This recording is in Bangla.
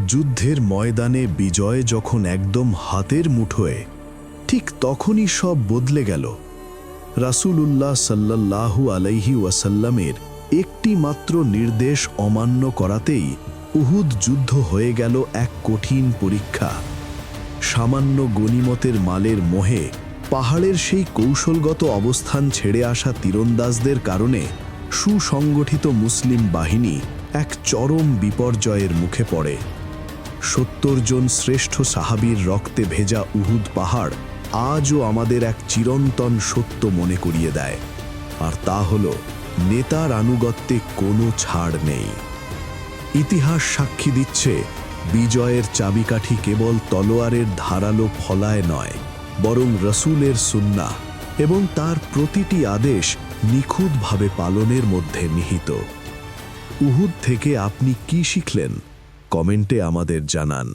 যুদ্ধের ময়দানে বিজয় যখন একদম হাতের মুঠোয়, ঠিক তখনই সব বদলে গেল। রাসূলুল্লাহ সাল্লাল্লাহু আলাইহি ওয়াসাল্লামের একটি মাত্র নির্দেশ অমান্য করাতেই উহুদ যুদ্ধ হয়ে গেল এক কঠিন পরীক্ষা। সামান্য গনিমতের মালের মোহে পাহাড়ের সেই কৌশলগত অবস্থান ছেড়ে আসা তীরন্দাজদের কারণে সুসংগঠিত মুসলিম বাহিনী এক চরম বিপর্যয়ের মুখে পড়ে। ৭০ জন শ্রেষ্ঠ সাহাবীর রক্তে ভেজা উহুদ পাহাড় আজও আমাদের এক চিরন্তন সত্য মনে করিয়ে দেয়, আর তা হল নেতার আনুগত্যে কোনো ছাড় নেই। ইতিহাস সাক্ষী দিচ্ছে, বিজয়ের চাবিকাঠি কেবল তলোয়ারের ধারালো ফলায় নয়, বরং রসূলের সুন্নাহ এবং তার প্রতিটি আদেশ নিখুঁতভাবে পালনের মধ্যে নিহিত। উহুদ থেকে আপনি কি শিখলেন? কমেন্টে আমাদের জানান।